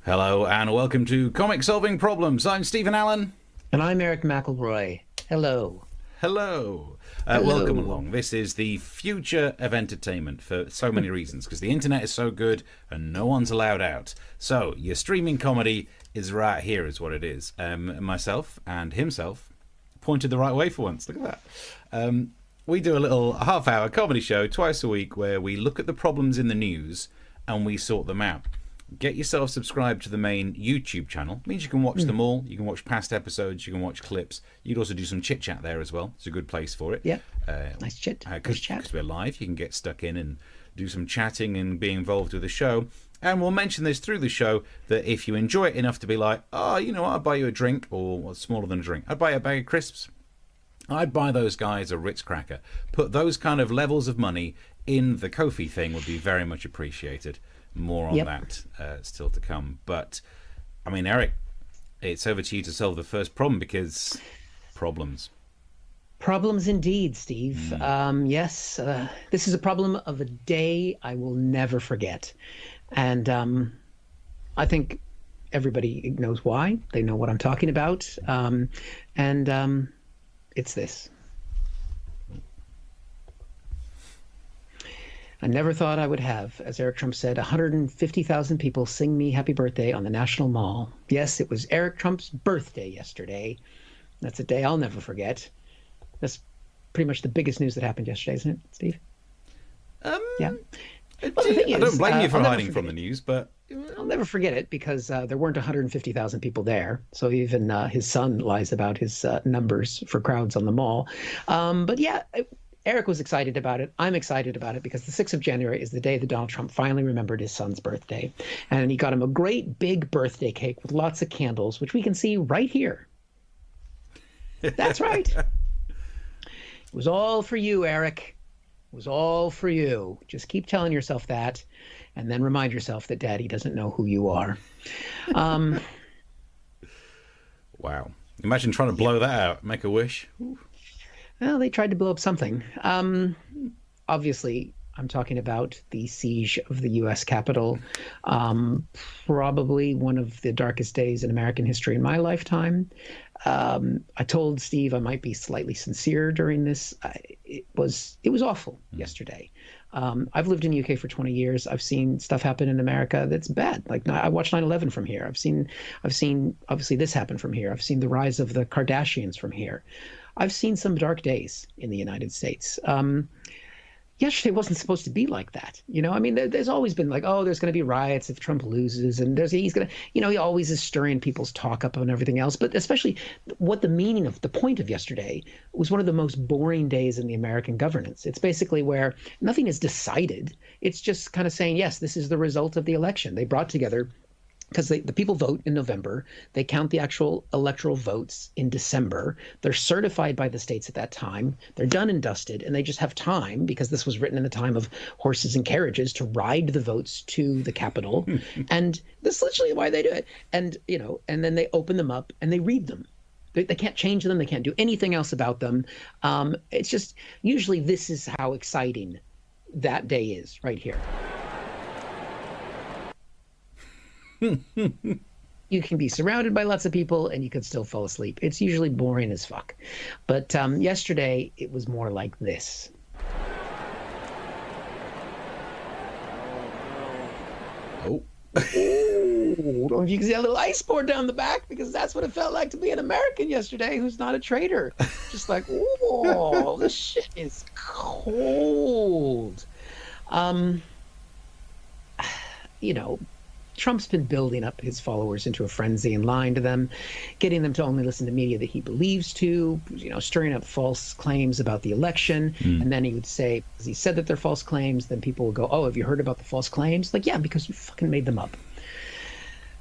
Hello and welcome to Comic Solving Problems. I'm Stephen Allen. And I'm Eric McElroy. Hello. Hello. Hello. Welcome along. This is the future of entertainment for so many reasons, because the internet is so good and no one's allowed out. So your streaming comedy is right here is what it is. Myself and himself pointed the right way for once. Look at that. We do a little half-hour comedy show twice a week where we look at the problems in the news and we sort them out. Get yourself subscribed to the main YouTube channel. It means you can watch them all. You can watch past episodes. You can watch clips. You'd also do some chit-chat there as well. It's a good place for it. Yeah. Nice chit. Nice chat. Because we're live, you can get stuck in and do some chatting and be involved with the show. And we'll mention this through the show that if you enjoy it enough to be like, oh, you know what, I'd buy you a drink, or what's smaller than a drink, I'd buy you a bag of crisps. I'd buy those guys a Ritz cracker. Put those kind of levels of money in the Ko-fi thing would be very much appreciated. More on that still to come. But, I mean, Eric, it's over to you to solve the first problem, because problems. Problems indeed, Steve. Yes, this is a problem of a day I will never forget. And I think everybody knows why. They know what I'm talking about. It's this. I never thought I would have, as Eric Trump said, 150,000 people sing me happy birthday on the National Mall. Yes, it was Eric Trump's birthday yesterday. That's a day I'll never forget. That's pretty much the biggest news that happened yesterday, isn't it, Steve? Yeah. Well, the thing is, I don't blame you for hiding from the news, but I'll never forget it, because there weren't 150,000 people there. So even his son lies about his numbers for crowds on the mall. But yeah, Eric was excited about it. I'm excited about it because the 6th of January is the day that Donald Trump finally remembered his son's birthday. And he got him a great big birthday cake with lots of candles, which we can see right here. That's right. It was all for you, Eric. It was all for you. Just keep telling yourself that, and then remind yourself that Daddy doesn't know who you are. Wow. Imagine trying to blow that out. Make a wish. Ooh. Well, they tried to blow up something. Obviously, I'm talking about the siege of the U.S. Capitol. Probably one of the darkest days in American history in my lifetime. I told Steve I might be slightly sincere during this. It was awful yesterday. I've lived in the UK for 20 years. I've seen stuff happen in America that's bad. Like, I watched 9/11 from here. I've seen obviously this happen from here. I've seen the rise of the Kardashians from here. I've seen some dark days in the United States. Yesterday wasn't supposed to be like that. You know, I mean, there's always been like, oh, there's going to be riots if Trump loses, and he's going to, you know, he always is stirring people's talk up and everything else. But especially what the point of yesterday was one of the most boring days in the American governance. It's basically where nothing is decided. It's just kind of saying, yes, this is the result of the election. They brought together, because the people vote in November. They count the actual electoral votes in December. They're certified by the states at that time. They're done and dusted, and they just have time, because this was written in the time of horses and carriages, to ride the votes to the Capitol. And this is literally why they do it. And, you know, and then they open them up and they read them. They can't change them. They can't do anything else about them. It's just, usually this is how exciting that day is right here. You can be surrounded by lots of people and you could still fall asleep. It's usually boring as fuck. But yesterday, it was more like this. Oh. I don't know if you can see a little ice pour down the back, because that's what it felt like to be an American yesterday who's not a traitor. Just like, whoa, this shit is cold. You know, Trump's been building up his followers into a frenzy and lying to them, getting them to only listen to media that he believes to, you know, stirring up false claims about the election. And then he would say, because he said that they're false claims, then people would go, oh, have you heard about the false claims? Like, yeah, because you fucking made them up.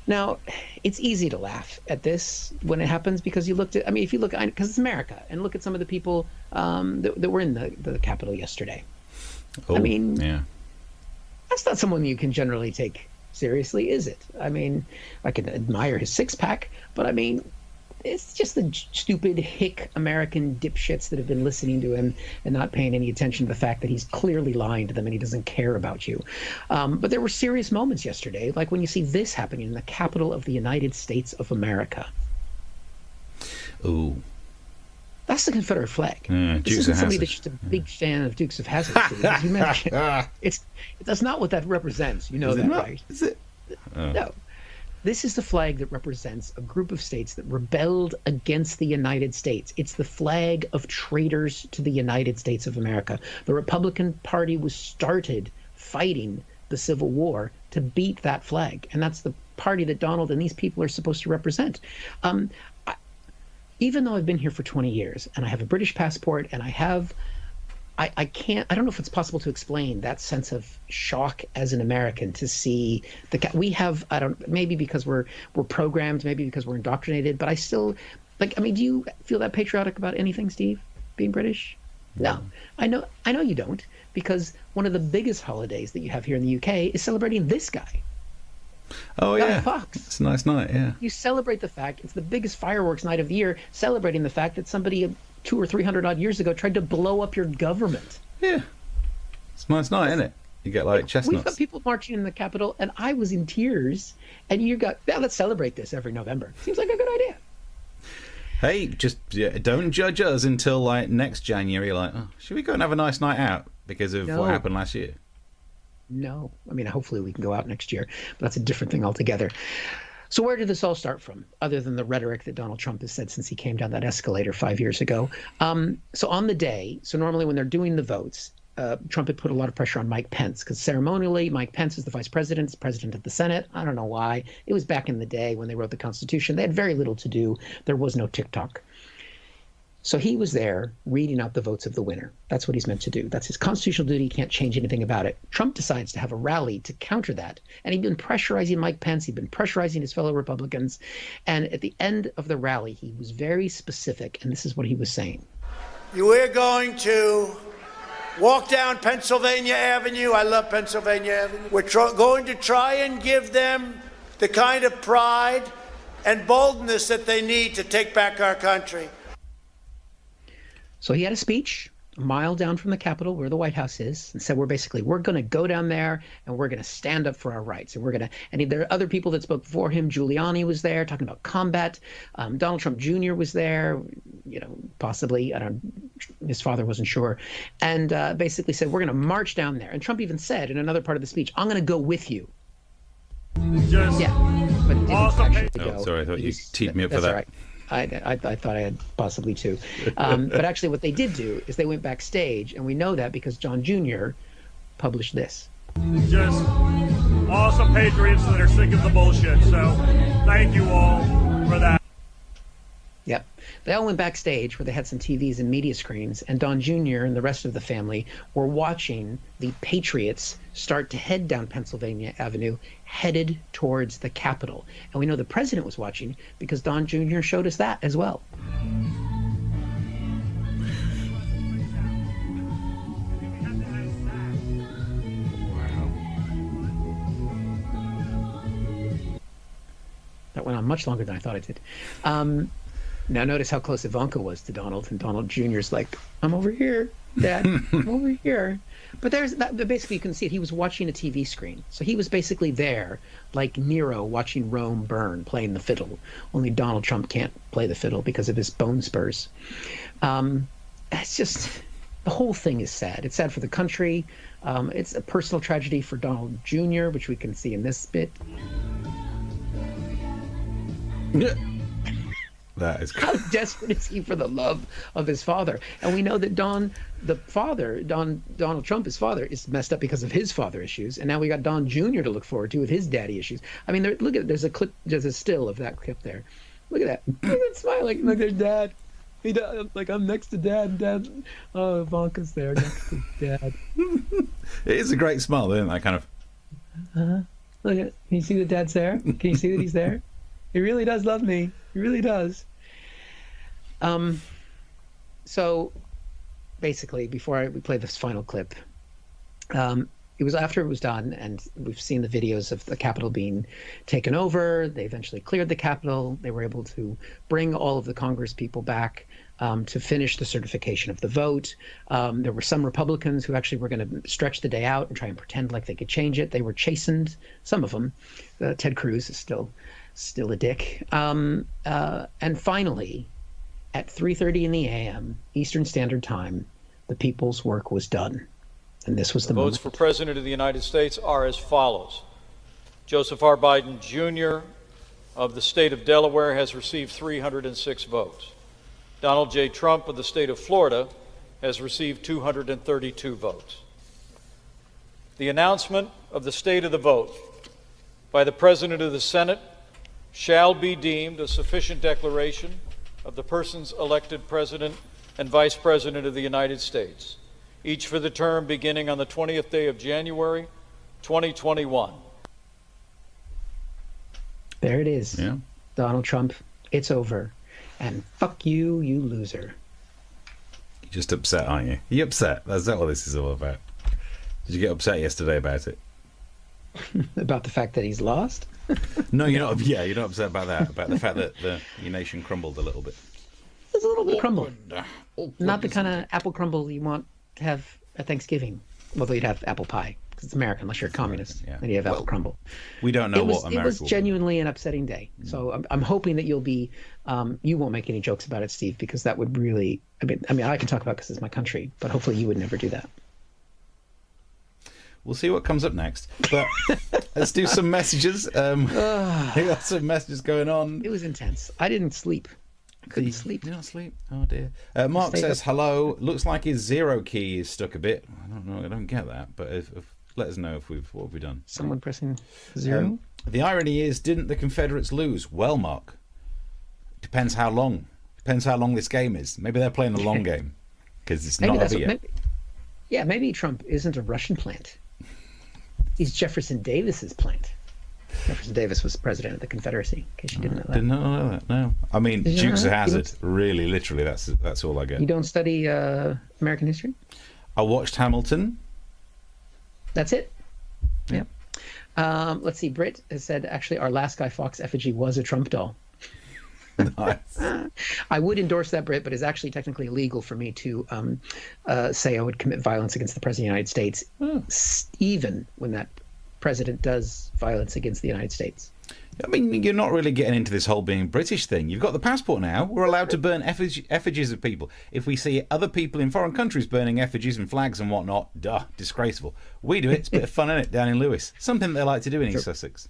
Now, it's easy to laugh at this when it happens, because you looked at, I mean, if you look, because it's America, and look at some of the people that were in the Capitol yesterday. Oh, I mean, yeah. That's not someone you can generally take seriously, is it? I mean, I can admire his six-pack, but I mean, It's just the stupid hick American dipshits that have been listening to him and not paying any attention to the fact that he's clearly lying to them and he doesn't care about you. But there were serious moments yesterday, like when you see this happening in the capital of the United States of America. Ooh. That's the Confederate flag. Yeah, this isn't somebody that's just a big fan of Dukes of Hazzard. As you mentioned, that's not what that represents. You know that, right? Is it? No. This is the flag that represents a group of states that rebelled against the United States. It's the flag of traitors to the United States of America. The Republican Party was started fighting the Civil War to beat that flag. And that's the party that Donald and these people are supposed to represent. Even though I've been here for 20 years and I have a British passport and I don't know if it's possible to explain that sense of shock as an American to see maybe because we're programmed, maybe because we're indoctrinated, but I still do you feel that patriotic about anything, Steve, being British? No, I know you don't, because one of the biggest holidays that you have here in the UK is celebrating this guy. Oh, yeah. Fox. It's a nice night, yeah. You celebrate the fact it's the biggest fireworks night of the year, celebrating the fact that somebody 200 or 300 odd years ago tried to blow up your government. Yeah. It's a nice night, isn't it? You get like chestnuts. We've got people marching in the Capitol, and I was in tears, and let's celebrate this every November. Seems like a good idea. Hey, just don't judge us until like next January. Like, oh, should we go and have a nice night out because of what happened last year? No. I mean, hopefully we can go out next year, but that's a different thing altogether. So where did this all start from, other than the rhetoric that Donald Trump has said since he came down that escalator 5 years ago? So on the day, normally when they're doing the votes, Trump had put a lot of pressure on Mike Pence, because ceremonially Mike Pence is the vice president, is president of the Senate. I don't know why. It was back in the day when they wrote the Constitution. They had very little to do. There was no TikTok. So he was there reading out the votes of the winner. That's what he's meant to do. That's his constitutional duty. He can't change anything about it. Trump decides to have a rally to counter that. And he'd been pressurizing Mike Pence. He'd been pressurizing his fellow Republicans. And at the end of the rally, he was very specific. And this is what he was saying. We're going to walk down Pennsylvania Avenue. I love Pennsylvania Avenue. We're going to try and give them the kind of pride and boldness that they need to take back our country. So he had a speech a mile down from the Capitol, where the White House is, and said, we're going to go down there and we're going to stand up for our rights. And there are other people that spoke before him. Giuliani was there talking about combat. Donald Trump Jr. was there, possibly, his father wasn't sure. And basically said, we're going to march down there. And Trump even said in another part of the speech, I'm going to go with you. But didn't actually go. Oh, sorry, I thought you teed me up for that. All right. I thought I had possibly too. But actually what they did do is they went backstage, and we know that because John Jr. published this. Just awesome patriots that are sick of the bullshit. So thank you all for that. Yep. They all went backstage where they had some TVs and media screens, and Don Jr. and the rest of the family were watching the Patriots start to head down Pennsylvania Avenue, headed towards the Capitol. And we know the president was watching because Don Jr. showed us that as well. That went on much longer than I thought it did. Now notice how close Ivanka was to Donald, and Donald Jr.'s like, I'm over here, Dad, I'm over here. But basically you can see it. He was watching a TV screen. So he was basically there, like Nero watching Rome burn, playing the fiddle. Only Donald Trump can't play the fiddle because of his bone spurs. It's just, the whole thing is sad. It's sad for the country. It's a personal tragedy for Donald Jr., which we can see in this bit. That is how desperate is he for the love of his father? And we know that Donald Trump, his father, is messed up because of his father issues, and now we got Don Jr. to look forward to with his daddy issues. I mean, look at there's a still of that clip there. Look at that. Look at that smiling. Look, there's Dad. Like, I'm next to Dad. Dad. Oh, Ivanka's there next to Dad. It is a great smile, isn't it? Kind of. Look at. Can you see that Dad's there? Can you see that he's there? He really does love me. He really does. So basically, before we play this final clip, it it was after it was done, and we've seen the videos of the Capitol being taken over. They eventually cleared the Capitol. They were able to bring all of the Congress people back to finish the certification of the vote. There were some Republicans who actually were going to stretch the day out and try and pretend like they could change it. They were chastened, some of them. Ted Cruz is still a dick. And finally, at 3:30 in the a.m. Eastern Standard Time, the people's work was done. And this was the votes for President of the United States are as follows. Joseph R. Biden, Jr. of the state of Delaware has received 306 votes. Donald J. Trump of the state of Florida has received 232 votes. The announcement of the state of the vote by the President of the Senate shall be deemed a sufficient declaration of the persons elected President and Vice President of the United States, each for the term beginning on the 20th day of January, 2021. There it is. Yeah. Donald Trump, it's over. And fuck you, you loser. You're just upset, aren't you? You're upset. That's not what this is all about. Did you get upset yesterday about it? About the fact that he's lost? No, you're not. Yeah, you're not upset about that. About the fact that your nation crumbled a little bit. It's a little bit crumbled. Awkward, Not the kind of apple crumble you want to have at Thanksgiving. Although you'd have apple pie, because it's American, unless you're a communist. Yeah. Then you have apple crumble. We don't know what America It was will be. genuinely an upsetting day. So I'm hoping that you'll be, you won't make any jokes about it, Steve, because that would really, I mean, I can talk about it because it's my country, but hopefully you would never do that. We'll see what comes up next. But let's do some messages. We got some messages going on. It was intense. I didn't sleep. I couldn't sleep. You not sleep? Oh dear. Mark says hello. Looks like his zero key is stuck a bit. I don't know. I don't get that. But if let us know what have we done. Someone pressing zero. The irony is, didn't the Confederates lose? Well, Mark, depends how long. Depends how long this game is. Maybe they're playing the long game because it's not over yet. Maybe Trump isn't a Russian plant. He's Jefferson Davis's plant. Jefferson Davis was president of the Confederacy, in case you didn't know that. Did not know that, no. I mean, Dukes of Hazzard, really, literally, that's all I get. You don't study American history? I watched Hamilton. That's it? Yeah. Let's see, Britt has said, actually, our last Guy Fawkes effigy was a Trump doll. Nice. I would endorse that, Britt, but it's actually technically illegal for me to say I would commit violence against the President of the United States, even when that president does violence against the United States. I mean, you're not really getting into this whole being British thing. You've got the passport now. We're allowed to burn effigies of people. If we see other people in foreign countries burning effigies and flags and whatnot, disgraceful. We do it. It's a bit of fun, isn't it, down in Lewis? Something they like to do in East Sussex.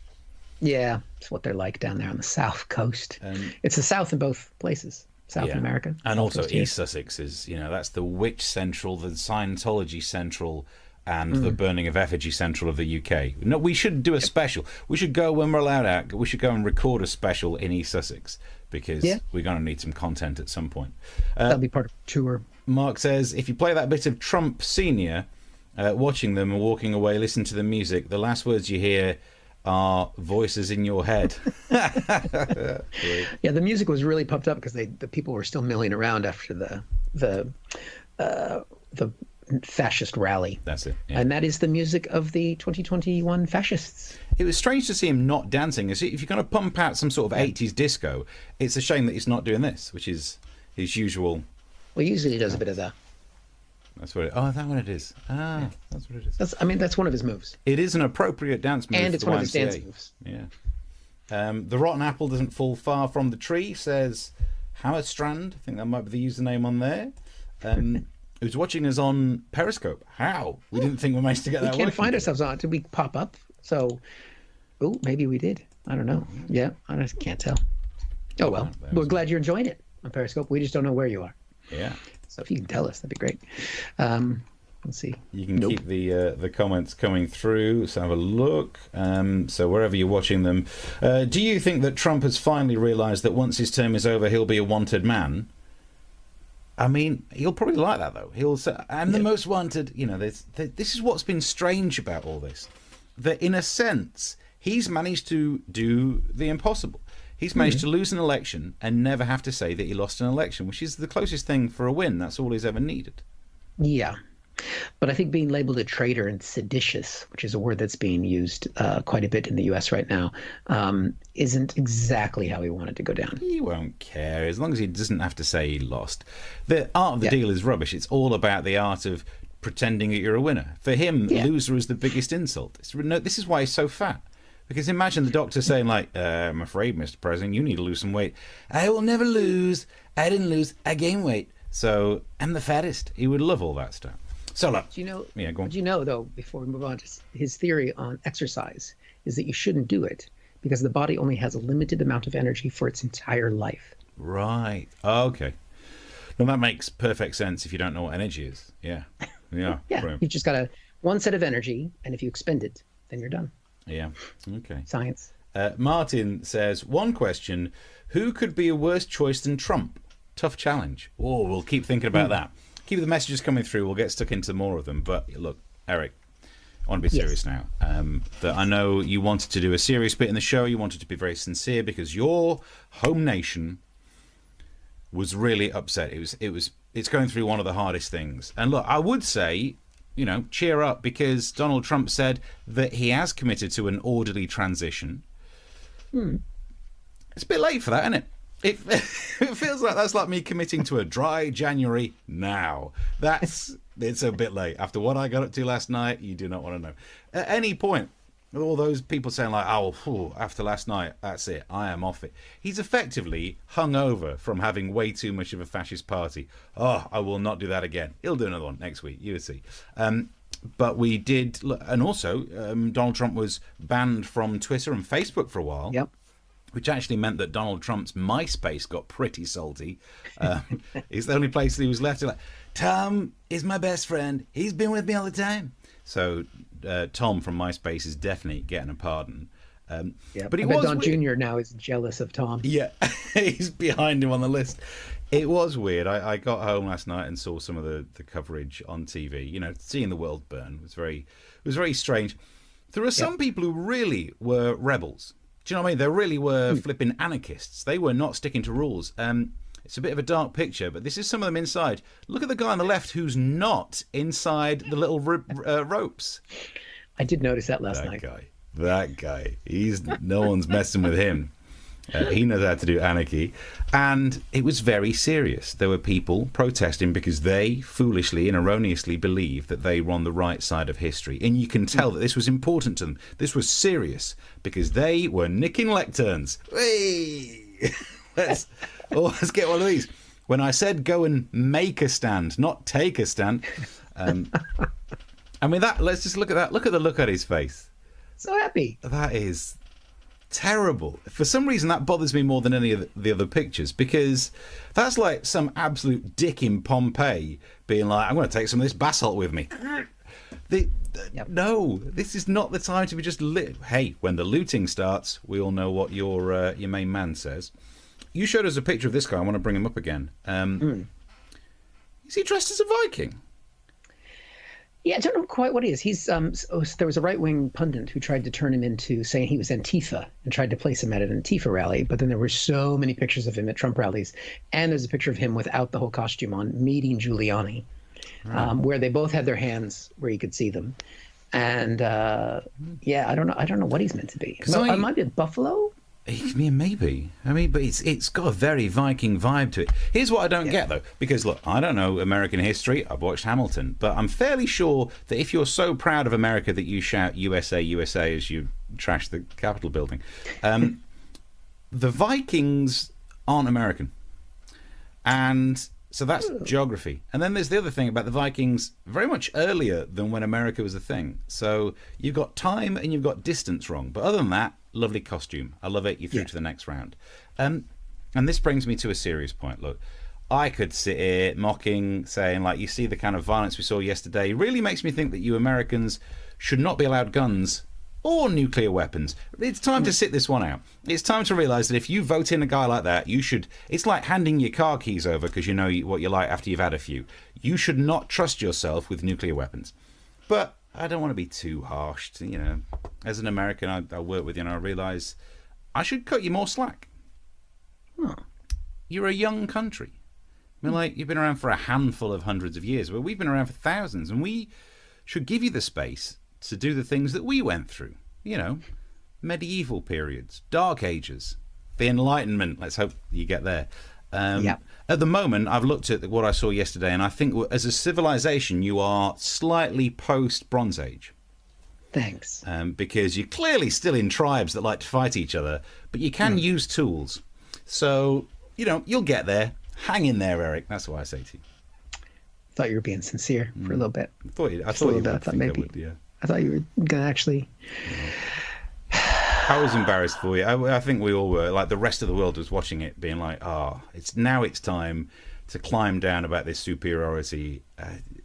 Yeah, it's what they're like down there on the south coast. It's the South in both places, South America. And also Coast East Sussex is, that's the witch central, the Scientology central, and the burning of effigy central of the UK. No, we should do a special. We should go, when we're allowed out, we should go and record a special in East Sussex, because we're going to need some content at some point. That'll be part of the tour. Mark says, if you play that bit of Trump Senior, watching them and walking away, listen to the music, the last words you hear are voices in your head. Yeah, the music was really pumped up because the people were still milling around after the fascist rally. That's it. Yeah. And that is the music of the 2021 fascists. It was strange to see him not dancing. If you're going to pump out some sort of 80s disco, it's a shame that he's not doing this, which is his usual. Well, usually he does a bit of that. That's what is that what it is? That's what it is. That's one of his moves. It is an appropriate dance move. And it's for one of his YMCA. dance moves. Yeah. The rotten apple doesn't fall far from the tree, says Hammerstrand. I think that might be the username on there. Who's watching us on Periscope? How? We didn't think we managed to get that. We can't find ourselves on it. Did we pop up? So, maybe we did. I don't know. Yeah, I just can't tell. Oh well, we're glad you're enjoying it on Periscope. We just don't know where you are. Yeah. So if you can tell us, that'd be great. Let's see. You can keep the comments coming through. So have a look. So wherever you're watching them, do you think that Trump has finally realised that once his term is over, he'll be a wanted man? I mean, he'll probably like that, though. He'll say, I'm the most wanted. This is what's been strange about all this. That, in a sense, he's managed to do the impossible. He's managed to lose an election and never have to say that he lost an election, which is the closest thing for a win. That's all he's ever needed. Yeah. But I think being labeled a traitor and seditious, which is a word that's being used quite a bit in the U.S. right now, isn't exactly how he wanted to go down. He won't care as long as he doesn't have to say he lost. The art of the deal is rubbish. It's all about the art of pretending that you're a winner. For him, loser is the biggest insult. This is why he's so fat. Because imagine the doctor saying, like, I'm afraid, Mr. President, you need to lose some weight. I will never lose. I didn't lose. I gained weight. So I'm the fattest. He would love all that stuff. So, look. Do you know, go on. Do you know, though, before we move on, his theory on exercise is that you shouldn't do it because the body only has a limited amount of energy for its entire life. Right. Okay. Well, that makes perfect sense if you don't know what energy is. Yeah. Yeah. Yeah. You've just got one set of energy, and if you expend it, then you're done. Yeah. Okay. Science. Martin says, one question, who could be a worse choice than Trump? Tough challenge. Oh, we'll keep thinking about that. Keep the messages coming through. We'll get stuck into more of them. But look, Eric, I want to be serious now. That I know you wanted to do a serious bit in the show. You wanted to be very sincere because your home nation was really upset. It's going through one of the hardest things. And look, I would say, cheer up because Donald Trump said that he has committed to an orderly transition. It's a bit late for that, isn't it? It feels like that's like me committing to a dry January now. It's a bit late. After what I got up to last night, you do not want to know. At any point, all those people saying like, after last night, that's it, I am off it. He's effectively hung over from having way too much of a fascist party. Oh, I will not do that again. He'll do another one next week, you will see. But we did, and also Donald Trump was banned from Twitter and Facebook for a while. Yep. Which actually meant that Donald Trump's MySpace got pretty salty. It's the only place that he was left. Like, Tom is my best friend. He's been with me all the time. So Tom from MySpace is definitely getting a pardon. But I bet Don Jr. now is jealous of Tom. Yeah, he's behind him on the list. It was weird. I got home last night and saw some of the coverage on TV. Seeing the world burn was very strange. There are some people who really were rebels. Do you know what I mean? They really were flipping anarchists. They were not sticking to rules. It's a bit of a dark picture, but this is some of them inside. Look at the guy on the left who's not inside the little ropes. I did notice that last night. That guy. No one's messing with him. He knows how to do anarchy. And it was very serious. There were people protesting because they foolishly and erroneously believed that they were on the right side of history. And you can tell that this was important to them. This was serious because they were nicking lecterns. Hey! Let's get one of these. When I said go and make a stand, not take a stand. Let's just look at that. Look at the look on his face. So happy. That is terrible. For some reason, that bothers me more than any of the other pictures because that's like some absolute dick in Pompeii being like, I'm going to take some of this basalt with me. No, this is not the time to be just lit. Hey, when the looting starts, we all know what your main man says. You showed us a picture of this guy. I want to bring him up again. Is he dressed as a Viking? Yeah, I don't know quite what he is. He's there was a right-wing pundit who tried to turn him into saying he was Antifa and tried to place him at an Antifa rally. But then there were so many pictures of him at Trump rallies, and there's a picture of him without the whole costume on, meeting Giuliani, where they both had their hands where you could see them. And I don't know what he's meant to be. It might be a buffalo. Maybe. But it's got a very Viking vibe to it. Here's what I don't get, though, because, look, I don't know American history. I've watched Hamilton, but I'm fairly sure that if you're so proud of America that you shout USA, USA as you trash the Capitol building, the Vikings aren't American. And so that's geography. And then there's the other thing about the Vikings very much earlier than when America was a thing. So you've got time and you've got distance wrong. But other than that, lovely costume. I love it. You're through to the next round. And this brings me to a serious point. Look, I could sit here mocking, saying, like, you see the kind of violence we saw yesterday. It really makes me think that you Americans should not be allowed guns or nuclear weapons. It's time to sit this one out. It's time to realise that if you vote in a guy like that, you should... It's like handing your car keys over because you know what you're like after you've had a few. You should not trust yourself with nuclear weapons. But I don't want to be too harsh. As an American, I work with you and I realise I should cut you more slack. You're a young country. I mean, like, you've been around for a handful of hundreds of years, but we've been around for thousands, and we should give you the space to do the things that we went through. You know, medieval periods, dark ages, the Enlightenment. Let's hope you get there. At the moment, I've looked at what I saw yesterday, and I think as a civilization, you are slightly post-Bronze Age. Thanks. Because you're clearly still in tribes that like to fight each other, but you can use tools. So, you know, you'll get there. Hang in there, Eric. That's what I say to you. Thought you were being sincere for a little bit. I thought you would. I would, yeah. I thought you were going to actually... I was embarrassed for you. I think we all were. Like, the rest of the world was watching it, being like, it's time to climb down about this superiority.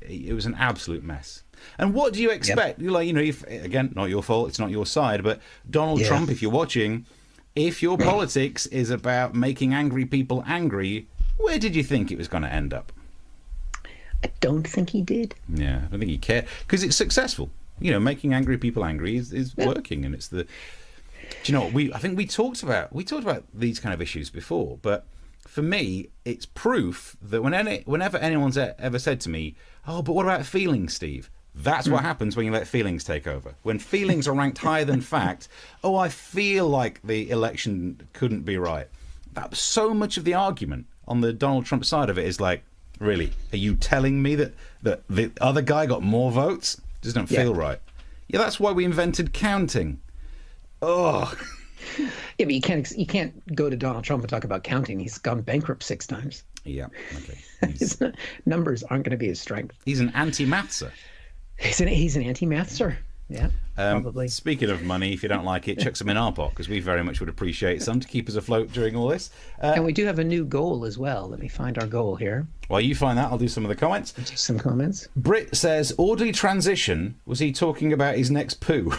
It was an absolute mess. And what do you expect? Yep. Like, you know, again, not your fault, it's not your side, but Donald Trump, if you're watching, if your politics is about making angry people angry, where did you think it was going to end up? I don't think he did. Yeah, I don't think he cared. Because it's successful. You know, making angry people angry is working, and it's the... Do you know what? I think we talked about these kind of issues before, but for me, it's proof that whenever anyone's ever said to me, "Oh, but what about feelings, Steve?" That's what happens when you let feelings take over. When feelings are ranked higher than fact, I feel like the election couldn't be right. That's so much of the argument on the Donald Trump side of it is like, really, are you telling me that the other guy got more votes? Just don't feel right. Yeah, that's why we invented counting. Oh, yeah, but you can't go to Donald Trump and talk about counting. He's gone bankrupt 6 times. Yeah, okay. Numbers aren't going to be his strength. He's an anti-mathser. He's an anti-mathser. Yeah, probably. Speaking of money, if you don't like it, chuck some in our pot, because we very much would appreciate some to keep us afloat during all this. And we do have a new goal as well. Let me find our goal here. While you find that, I'll do some of the comments. Some comments. Brit says, orderly transition. Was he talking about his next poo?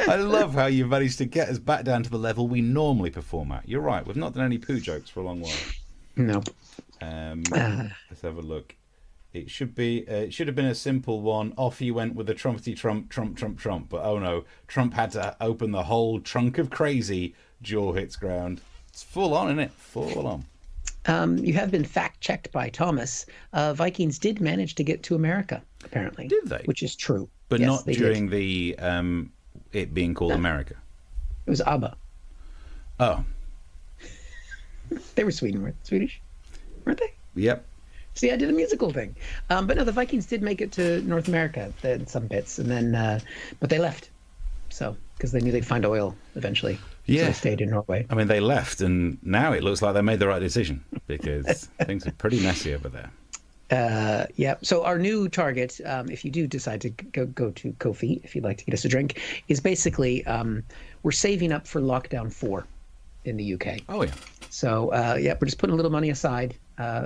I love how you managed to get us back down to the level we normally perform at. You're right. We've not done any poo jokes for a long while. Nope. Let's have a look. It should have been a simple one. Off he went with the trumpety Trump. But oh no, Trump had to open the whole trunk of crazy. Jaw hits ground. It's full on, isn't it? Full on. You have been fact-checked by Thomas. Vikings did manage to get to America, apparently. Did they? Which is true. But yes, not during the it being called America. It was ABBA. Oh. They were Swedish, weren't they? Yep. See, I did a musical thing. But no, the Vikings did make it to North America in some bits, and then, but they left. So, because they knew they'd find oil eventually. Yeah. So they stayed in Norway. I mean, they left, and now it looks like they made the right decision, because things are pretty messy over there. Yeah. So our new target, if you do decide to go to Ko-fi, if you'd like to get us a drink, is basically we're saving up for lockdown 4 in the UK. Oh yeah. So we're just putting a little money aside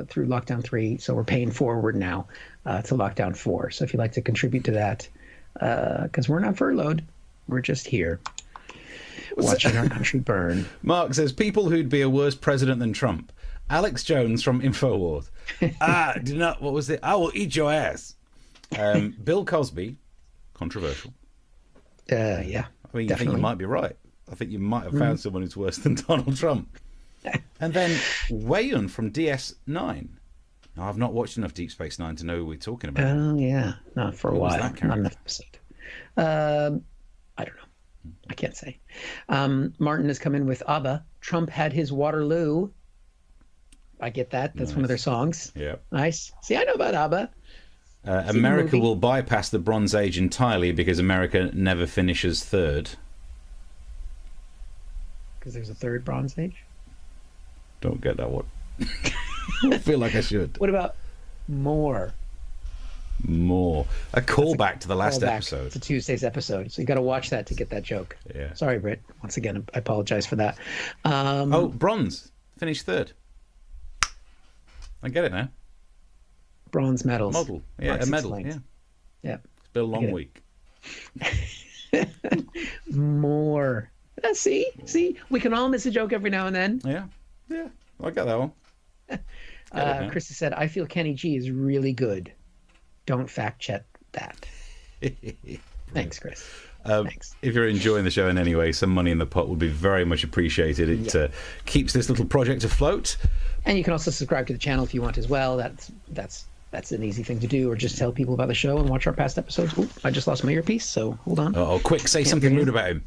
through lockdown 3. So we're paying forward now to lockdown 4. So if you'd like to contribute to that, because we're not furloughed, we're just here watching our country burn. Mark says people who'd be a worse president than Trump. Alex Jones from InfoWars. What was it? I will eat your ass. Bill Cosby, controversial. Yeah. I mean, definitely. I think you might be right. I think you might have found someone who's worse than Donald Trump. And then Wayun from DS9. Now, I've not watched enough Deep Space Nine to know who we're talking about. Oh, yeah. Not for a while. Not enough episode. I don't know. I can't say. Martin has come in with ABBA. Trump had his Waterloo. I get that. That's nice. One of their songs. Yeah. Nice. See, I know about ABBA. America will bypass the Bronze Age entirely because America never finishes third. Because there's a third Bronze Age? Don't get that one. I feel like I should. What about more? More. A callback to the last episode. To Tuesday's episode. So you got to watch that to get that joke. Yeah. Sorry, Britt. Once again, I apologize for that. Bronze. Finished third. I get it now. Bronze medals. Model. Yeah, a medal. Yeah. Yeah. It's been a long week. More. See? We can all miss a joke every now and then. Yeah. Yeah. I got that one. Christy said, I feel Kenny G is really good. Don't fact check that. Thanks, Chris. Thanks. If you're enjoying the show in any way, some money in the pot would be very much appreciated. It keeps this little project afloat. And you can also subscribe to the channel if you want as well. That's an easy thing to do, or just tell people about the show and watch our past episodes. Ooh, I just lost my earpiece, so hold on. Oh, quick, say something rude about him.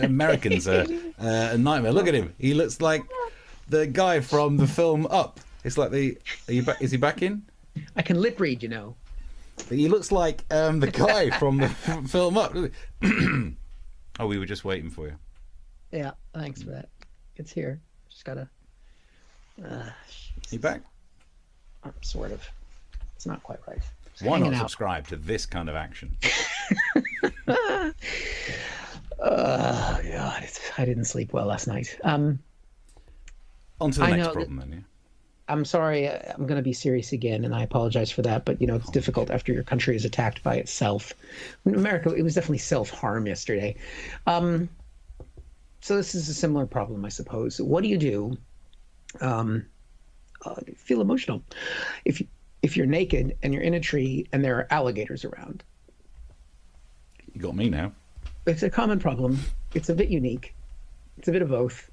Americans are a nightmare. Look at him. He looks like the guy from the film Up. It's like is he back in? I can lip read, you know. He looks like the guy from the film Up. Oh, we were just waiting for you. Yeah, thanks for that. It's here. Just gotta... You back? Sort of. It's not quite right. Why not subscribe to this kind of action? God, I didn't sleep well last night. On to the next problem, then, yeah. I'm sorry, I'm going to be serious again, and I apologize for that, but, it's difficult after your country is attacked by itself. In America, it was definitely self-harm yesterday. So this is a similar problem, I suppose. What do you do? Feel emotional. If you're naked and you're in a tree and there are alligators around. You got me now. It's a common problem. It's a bit unique. It's a bit of both.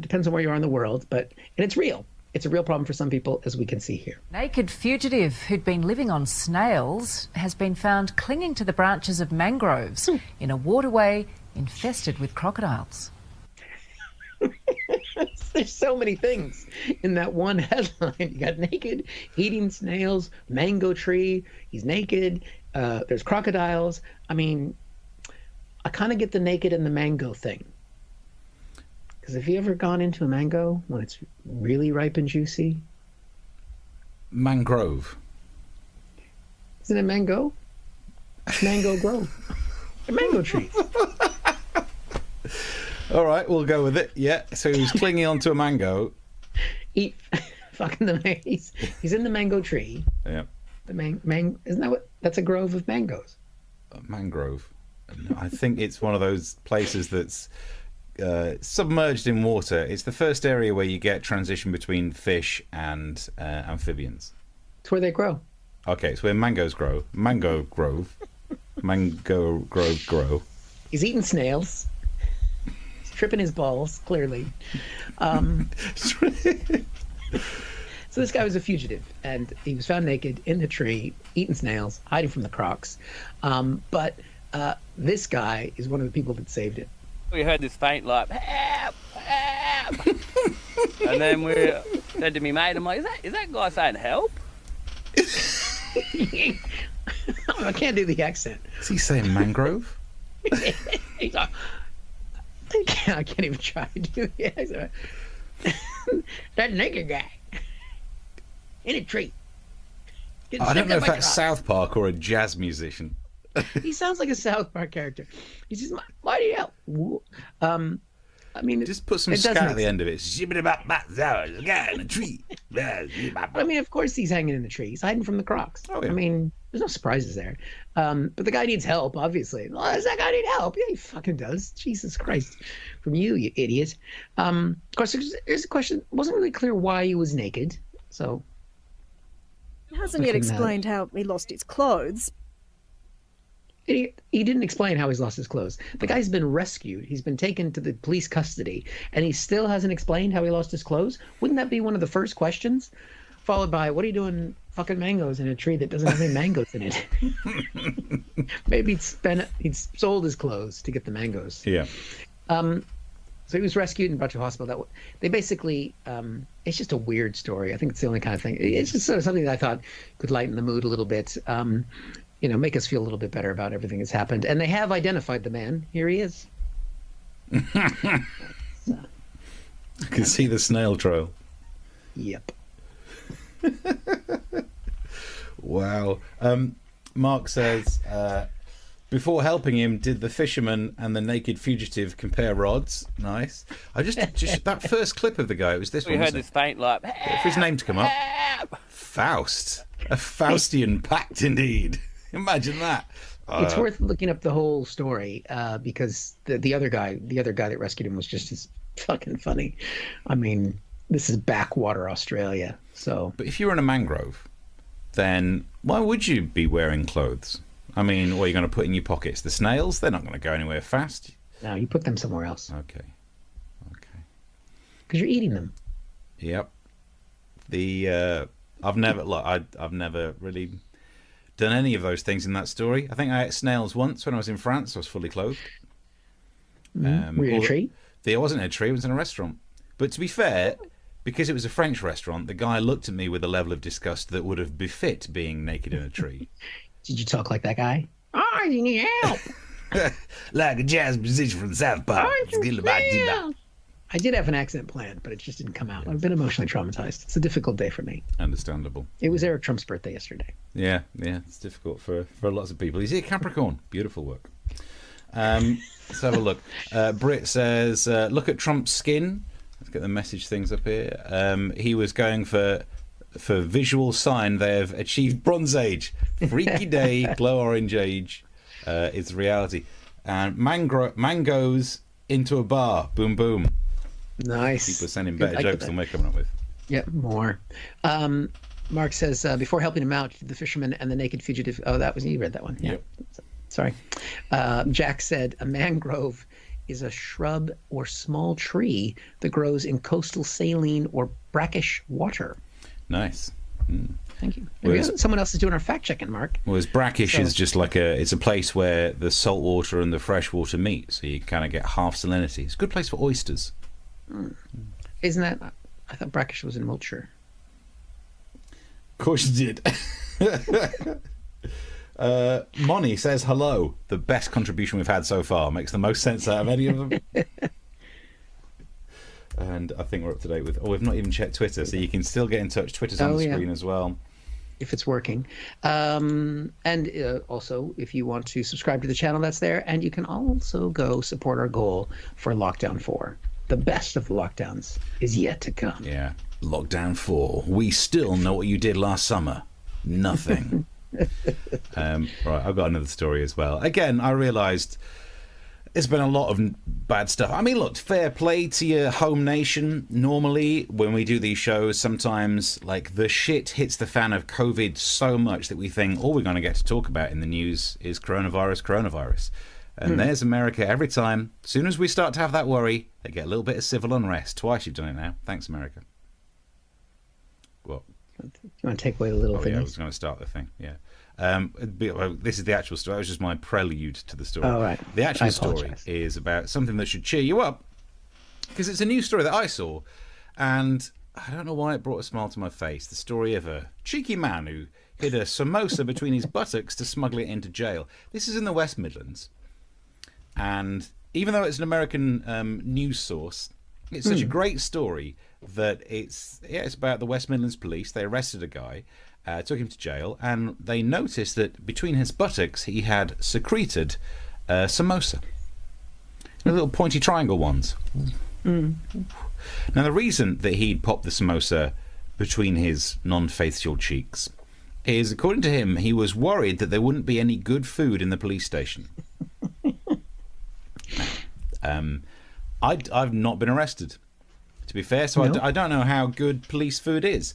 Depends on where you are in the world, and it's real. It's a real problem for some people, as we can see here. Naked fugitive who'd been living on snails has been found clinging to the branches of mangroves in a waterway infested with crocodiles. There's so many things in that one headline. You got naked, eating snails, mango tree, he's naked, there's crocodiles. I mean, I kind of get the naked and the mango thing. Because have you ever gone into a mango when it's really ripe and juicy? Mangrove. Isn't it mango? Mango grove. A mango tree. All right, we'll go with it. Yeah, so he was clinging onto a mango. He's in the mango tree. Yeah. Isn't that what? That's a grove of mangoes. Mangrove. No, I think it's one of those places that's submerged in water. It's the first area where you get transition between fish and amphibians. It's where they grow. Okay, it's where mangoes grow. Mango grove. Mango grove grow. He's eating snails. He's tripping his balls, clearly. So this guy was a fugitive, and he was found naked in the tree, eating snails, hiding from the crocs. But this guy is one of the people that saved it. We heard this faint like, help, help. And then we said to me mate, I'm like, is that guy saying help? I can't do the accent. Is he saying mangrove? He's like, I can't even try to do the accent. That naked guy in a tree. I don't know if that's South Park or a jazz musician. He sounds like a South Park character. He says, "Why do you help?" I mean, just put some scat at the end of it. Guy in a tree. I mean, of course he's hanging in the tree. He's hiding from the crocs. Oh, yeah. I mean, there's no surprises there. But the guy needs help, obviously. Oh, does that guy need help? Yeah, he fucking does. Jesus Christ. From you idiot. Of course, here's a question. It wasn't really clear why he was naked. So. It hasn't yet explained how he lost his clothes. He didn't explain how he's lost his clothes. The guy's been rescued. He's been taken to the police custody, and he still hasn't explained how he lost his clothes. Wouldn't that be one of the first questions? Followed by, what are you doing fucking mangoes in a tree that doesn't have any mangoes in it? Maybe he'd sold his clothes to get the mangoes. Yeah. So he was rescued and brought to a hospital. They basically, it's just a weird story. I think it's the only kind of thing. It's just sort of something that I thought could lighten the mood a little bit. Make us feel a little bit better about everything that's happened. And they have identified the man. Here he is. I can see the snail trail. Yep. Wow. Mark says, before helping him, did the fisherman and the naked fugitive compare rods? Nice. I just that first clip of the guy, it was this one. We heard this faint like, for his name to come up. Faust. A Faustian pact indeed. Imagine that. It's worth looking up the whole story because the other guy that rescued him was just as fucking funny. I mean, this is backwater Australia. So, but if you're in a mangrove, then why would you be wearing clothes? I mean, what are you going to put in your pockets? The snails? They're not going to go anywhere fast. No, you put them somewhere else. Okay. Because you're eating them. Yep. I've never really done any of those things in that story. I think I ate snails once when I was in France. I was fully clothed. Were you in a tree? I wasn't in a tree. I was in a restaurant. But to be fair, because it was a French restaurant, the guy looked at me with a level of disgust that would have befit being naked in a tree. Did you talk like that guy? Oh, you need help. Like a jazz musician from South Park. I did have an accent planned, but it just didn't come out. I've been emotionally traumatized. It's a difficult day for me. Understandable. It was Eric Trump's birthday yesterday. Yeah, it's difficult for lots of people. He's a Capricorn. Beautiful work. Let's have a look. Britt says, look at Trump's skin. Let's get the message things up here. He was going for visual sign they have achieved Bronze Age. Freaky day, glow orange age is reality. And mangoes into a bar. Boom, boom. Nice. People are sending better jokes than we're coming up with. Yep, more. Mark says, before helping him out, the fisherman and the naked fugitive. Oh, you read that one. Yeah. Yep. Sorry. Jack said, a mangrove is a shrub or small tree that grows in coastal saline or brackish water. Nice. Thank you. Someone else is doing our fact checking, Mark. Whereas brackish is just like it's a place where the salt water and the fresh water meet, so you kind of get half salinity. It's a good place for oysters. Isn't that? I thought brackish was in Wiltshire. Of course you did. Moni says hello. The best contribution we've had so far. Makes the most sense out of any of them. And I think we're up to date with... we've not even checked Twitter, so you can still get in touch. Twitter's on the screen as well. If it's working. And also, if you want to subscribe to the channel, that's there. And you can also go support our goal for Lockdown 4. The best of the lockdowns is yet to come. Yeah. Lockdown 4. We still know what you did last summer. Nothing. Right, I've got another story as well. Again, I realised... there's been a lot of bad stuff. I mean, look, fair play to your home nation. Normally, when we do these shows, sometimes, like, the shit hits the fan of COVID so much that we think all we're going to get to talk about in the news is coronavirus. And there's America every time. As soon as we start to have that worry, they get a little bit of civil unrest. Twice you've done it now. Thanks, America. What? You want to take away the little thing? Yeah, I was going to start the thing, yeah. This is the actual story. That was just my prelude to the story. Oh, right. The actual story is about something that should cheer you up, because it's a news story that I saw, and I don't know why it brought a smile to my face. The story of a cheeky man who hid a samosa between his buttocks to smuggle it into jail. This is in the West Midlands, and even though it's an American news source, it's such a great story that it's about the West Midlands police. They arrested a guy. Took him to jail, and they noticed that between his buttocks he had secreted samosa. The little pointy triangle ones. Now, the reason that he'd popped the samosa between his non-facial cheeks is, according to him, he was worried that there wouldn't be any good food in the police station. I've not been arrested, to be fair, so no. I don't know how good police food is.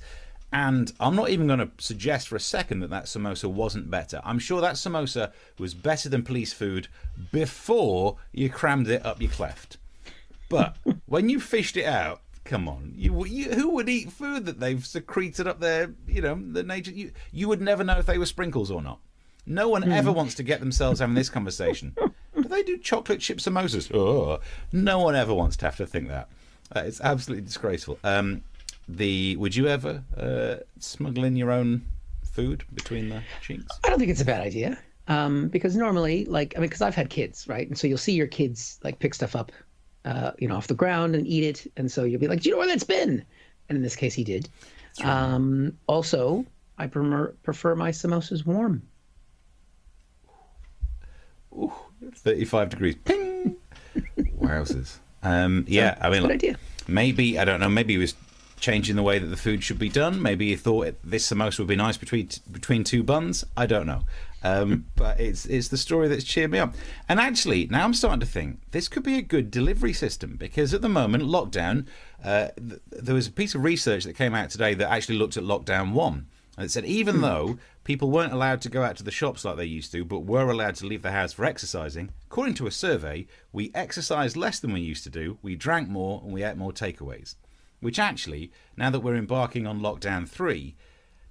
And I'm not even going to suggest for a second that samosa wasn't better. I'm sure that samosa was better than police food before you crammed it up your cleft. But when you fished it out, come on, who would eat food that they've secreted up there? You know, the nature. You would never know if they were sprinkles or not. No one ever wants to get themselves having this conversation. Do they do chocolate chip samosas? Oh, no one ever wants to have to think that. It's absolutely disgraceful. Would you ever smuggle in your own food between the cheeks? I don't think it's a bad idea. Because normally, because I've had kids, right? And so you'll see your kids pick stuff up, off the ground and eat it. And so you'll be like, do you know where that's been? And in this case, he did. Also, I prefer my samosas warm. Ooh, 35 degrees. Ping! Wowzers. I mean, good idea. Maybe, I don't know, maybe he was changing the way that the food should be done. Maybe he thought this samosa would be nice between two buns. I don't know. But it's the story that's cheered me up. And actually, now I'm starting to think this could be a good delivery system, because at the moment, lockdown, there was a piece of research that came out today that actually looked at lockdown 1. And it said even though people weren't allowed to go out to the shops like they used to, but were allowed to leave the house for exercising, according to a survey, we exercised less than we used to do, we drank more, and we ate more takeaways. Which actually, now that we're embarking on lockdown 3,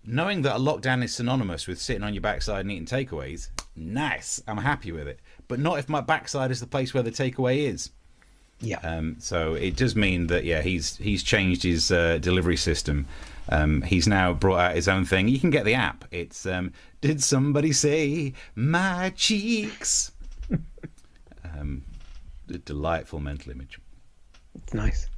knowing that a lockdown is synonymous with sitting on your backside and eating takeaways, nice, I'm happy with it. But not if my backside is the place where the takeaway is. Yeah. So it does mean that, yeah, he's changed his delivery system. He's now brought out his own thing. You can get the app. It's Did Somebody Say My Cheeks? A delightful mental image. It's nice.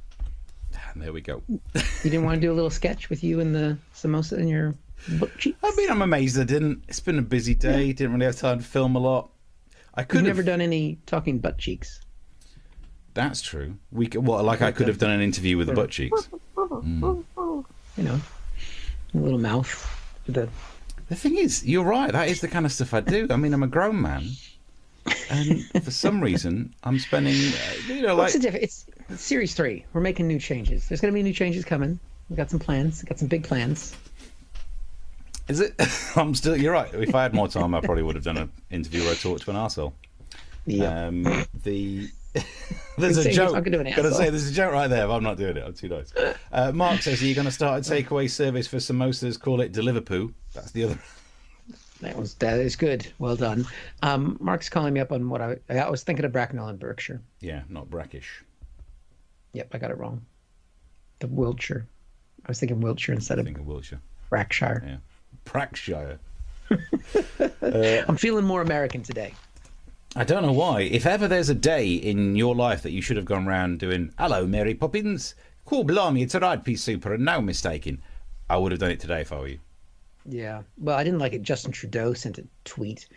And there we go. You didn't want to do a little sketch with you and the samosa in your butt cheeks? I mean, I'm amazed I didn't. It's been a busy day. Didn't really have time to film a lot. I could You've have never done any talking butt cheeks. That's true. I could have done an interview with the butt cheeks. You know, a little mouth. The thing is, you're right. That is the kind of stuff I do. I mean, I'm a grown man, and for some reason, I'm spending. What's the difference? It's Series 3. We're making new changes. There's going to be new changes coming. We've got some plans. We've got some big plans. Is it? You're right. If I had more time, I probably would have done an interview where I talked to an arsehole. Yeah. There's a joke. Gotta say, there's a joke right there, but I'm not doing it. I'm too nice. Mark says, are you going to start a takeaway service for samosas? Call it Deliverpoo. That's the other. That is good. Well done. Mark's calling me up on what I was thinking of Bracknell in Berkshire. Yeah, not Brackish. Yep, I got it wrong. The Wiltshire. I was thinking Wiltshire instead of Wiltshire. Brackshire. Yeah. Brackshire. I'm feeling more American today. I don't know why. If ever there's a day in your life that you should have gone round doing, hello, Mary Poppins. Cool, blimey, it's a right piece super and no mistaking. I would have done it today if I were you. Yeah. Well, I didn't like it. Justin Trudeau sent a tweet,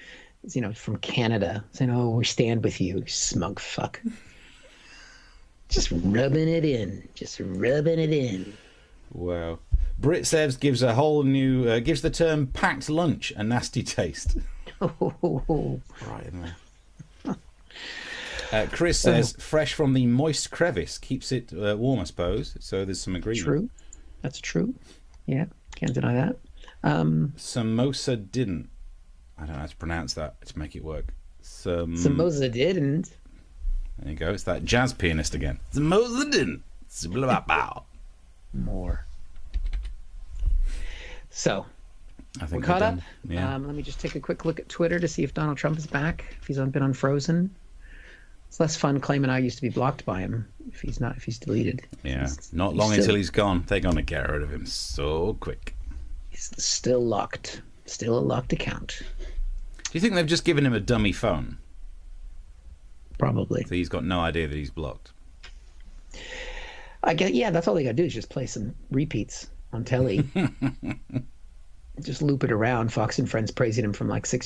from Canada saying, oh, we stand with you, smug fuck. Just rubbing it in. Wow. Brit Sevs gives a whole new, gives the term packed lunch a nasty taste. Right in there. Chris says, fresh from the moist crevice. Keeps it warm, I suppose. So there's some agreement. True. That's true. Yeah, can't deny that. Samosa didn't. I don't know how to pronounce that to make it work. Samosa didn't. There you go. It's that jazz pianist again. Samosa didn't. More. So, I think we're caught up. Yeah. Let me just take a quick look at Twitter to see if Donald Trump is back. If he's been unfrozen. It's less fun claiming I used to be blocked by him if he's deleted. Yeah, not long until he's gone. They're going to get rid of him so quick. He's still locked. Still a locked account. Do you think they've just given him a dummy phone? Probably. So he's got no idea that he's blocked. Yeah, that's all they got to do is just play some repeats on telly. Just loop it around. Fox and Friends praising him from like 4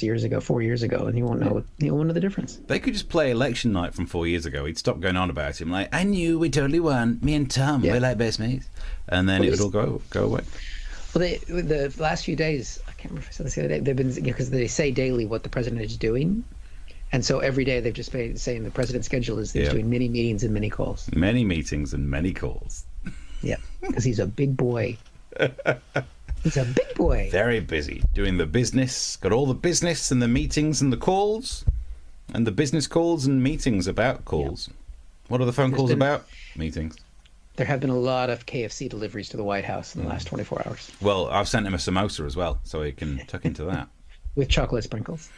years ago, and he won't know the difference. They could just play election night from 4 years ago. He'd stop going on about him like, I knew we totally won. Me and Tom, we're like best mates. And then it would all go away. Well, the last few days, I can't remember if I said this the other day, they've been, because they say daily what the president is doing. And so every day they've just been saying the president's schedule is he's doing many meetings and many calls. Many meetings and many calls. Yeah, because he's a big boy. He's a big boy. Very busy doing the business. Got all the business and the meetings and the calls. And the business calls and meetings about calls. Yep. What are the phone calls about? Meetings. There have been a lot of KFC deliveries to the White House in the last 24 hours. Well, I've sent him a samosa as well, so he can tuck into that. With chocolate sprinkles.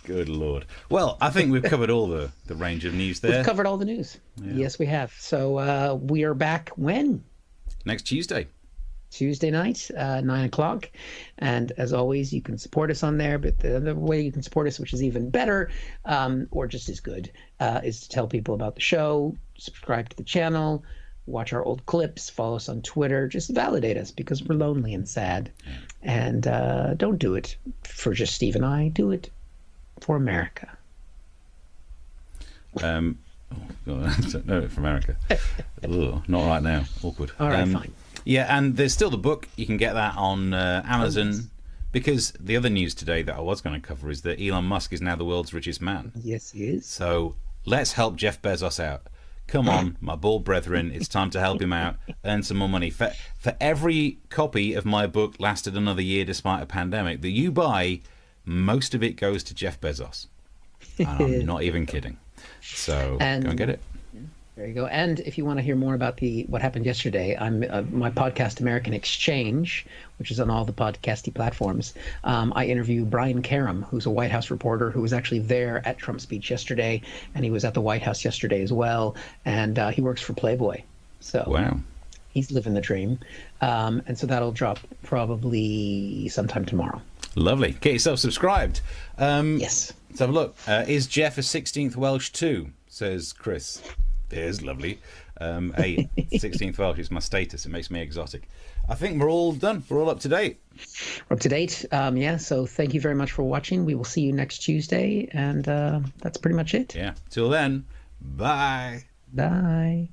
Good Lord. Well, I think we've covered all the range of news there. We've covered all the news. Yeah. Yes, we have. So we are back when? Next Tuesday. Tuesday night, 9 o'clock. And as always, you can support us on there. But the other way you can support us, which is even better, or just as good, is to tell people about the show, subscribe to the channel, watch our old clips, follow us on Twitter. Just validate us because we're lonely and sad. And don't do it for just Steve and I. Do it for America. No, for America. Ugh, not right now. Awkward. All right, fine. Yeah, and there's still the book. You can get that on Amazon. Because the other news today that I was going to cover is that Elon Musk is now the world's richest man. Yes, he is. So let's help Jeff Bezos out. Come on, my bald brethren, it's time to help him out, earn some more money. For every copy of my book lasted another year despite a pandemic that you buy, most of it goes to Jeff Bezos. And I'm not even kidding. So go and get it. There you go. And if you want to hear more about what happened yesterday, I'm my podcast American Exchange, which is on all the podcasty platforms. I interview Brian Karem, who's a White House reporter who was actually there at Trump's speech yesterday, and he was at the White House yesterday as well. And he works for Playboy, so wow, he's living the dream. And so that'll drop probably sometime tomorrow. Lovely. Get yourself subscribed. Yes. Let's have a look. Is Jeff a 16th Welsh too? Says Chris. There's lovely. Hey, 16th Welsh is my status. It makes me exotic. I think we're all done. We're all up to date. We're up to date. Yeah. So thank you very much for watching. We will see you next Tuesday. And that's pretty much it. Yeah. Till then, bye. Bye.